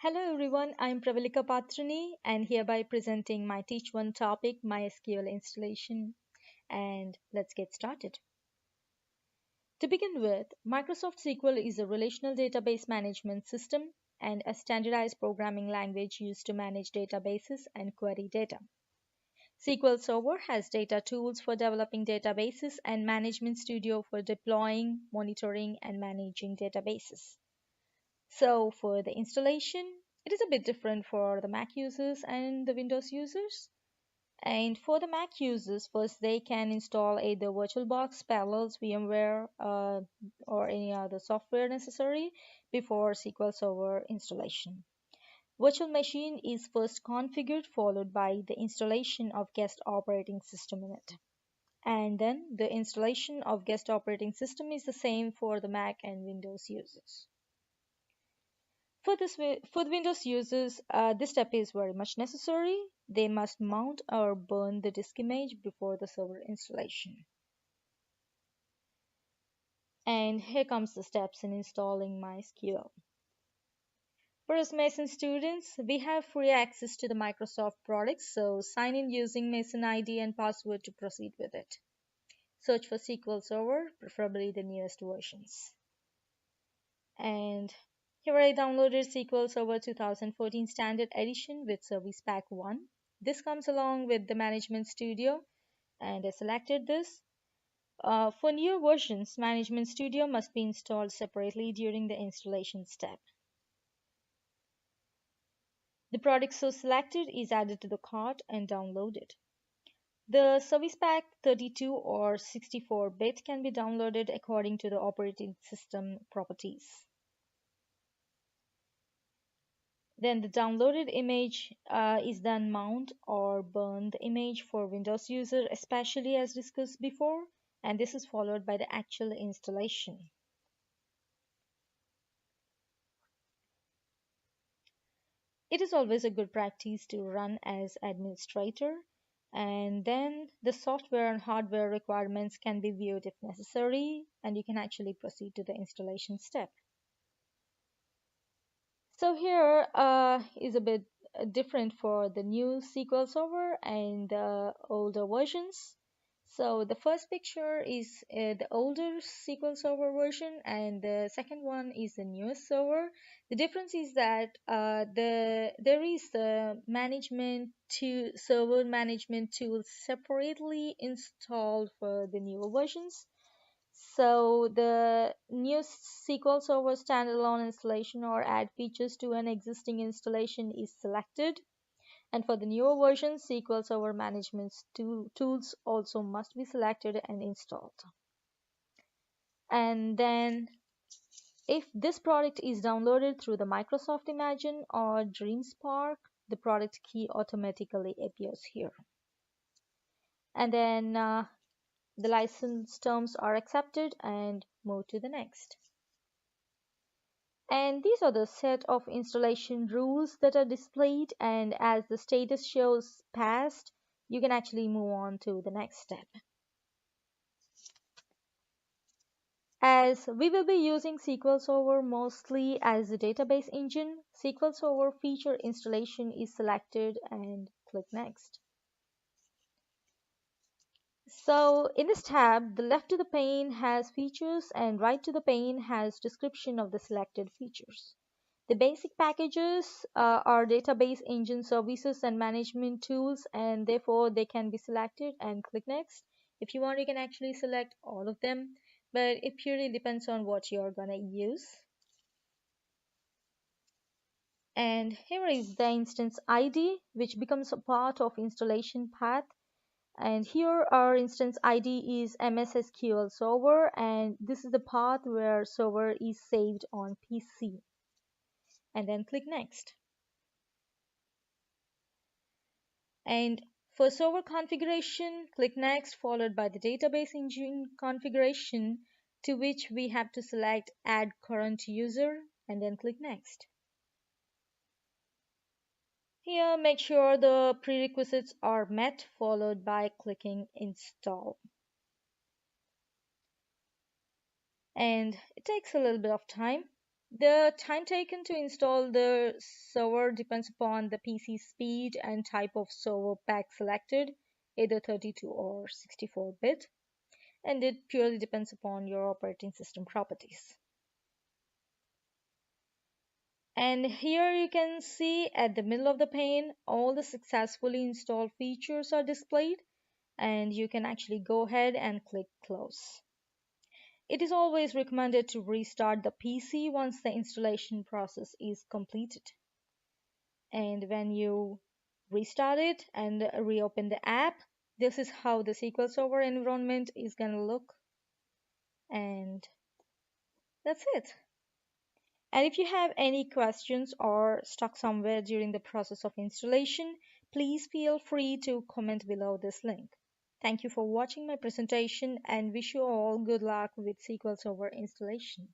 Hello everyone, I'm Pravallika Patruni and hereby presenting my Teach One topic, MySQL installation. And let's get started. To begin with, Microsoft SQL is a relational database management system and a standardized programming language used to manage databases and query data. SQL Server has data tools for developing databases and Management Studio for deploying, monitoring, and managing databases. So for the installation, it is a bit different for the Mac users and the Windows users. And for the Mac users, first they can install either VirtualBox, Parallels, VMware, or any other software necessary before SQL Server installation. Virtual machine is first configured, followed by the installation of guest operating system in it. And then the installation of guest operating system is the same for the Mac and Windows users. For the Windows users, this step is very much necessary. They must mount or burn the disk image before the server installation. And here comes the steps in installing MySQL. For us Mason students, we have free access to the Microsoft products, so sign in using Mason ID and password to proceed with it. Search for SQL Server, preferably the newest versions. And here I downloaded SQL Server 2014 Standard Edition with Service Pack 1. This comes along with the Management Studio and I selected this. For newer versions, Management Studio must be installed separately during the installation step. The product so selected is added to the cart and downloaded. The Service Pack 32 or 64-bit can be downloaded according to the operating system properties. Then the downloaded image is then mount or burn the image for Windows user, especially as discussed before, and this is followed by the actual installation. It is always a good practice to run as administrator, and then the software and hardware requirements can be viewed if necessary, and you can actually proceed to the installation step. So here is a bit different for the new SQL Server and the older versions. So the first picture is the older SQL Server version and the second one is the newest server. The difference is that there is the server management tool separately installed for the newer versions. So the new SQL Server standalone installation or add features to an existing installation is selected. And for the newer version, SQL Server management tools also must be selected and installed. And then if this product is downloaded through the Microsoft Imagine or DreamSpark, the product key automatically appears here. And then the license terms are accepted and move to the next. And these are the set of installation rules that are displayed, and as the status shows passed, you can actually move on to the next step. As we will be using SQL Server mostly as a database engine, SQL Server feature installation is selected and click Next. So in this tab, the left of the pane has features and right to the pane has description of the selected features. The basic packages are database engine services and management tools, and therefore they can be selected and click Next. If you want, you can actually select all of them, but it purely depends on what you're gonna use. And here is the instance ID, which becomes a part of installation path. And here our instance ID is MS SQL Server, and this is the path where server is saved on PC. And then click Next. And for server configuration, click Next, followed by the database engine configuration, to which we have to select Add Current User, and then click Next. Here, make sure the prerequisites are met, followed by clicking Install. And it takes a little bit of time. The time taken to install the server depends upon the PC speed and type of server pack selected, either 32 or 64-bit, and it purely depends upon your operating system properties. And here you can see at the middle of the pane, all the successfully installed features are displayed, and you can actually go ahead and click close. It is always recommended to restart the PC once the installation process is completed. And when you restart it and reopen the app, this is how the SQL Server environment is going to look. And that's it. And if you have any questions or stuck somewhere during the process of installation, please feel free to comment below this link. Thank you for watching my presentation and wish you all good luck with SQL Server installation.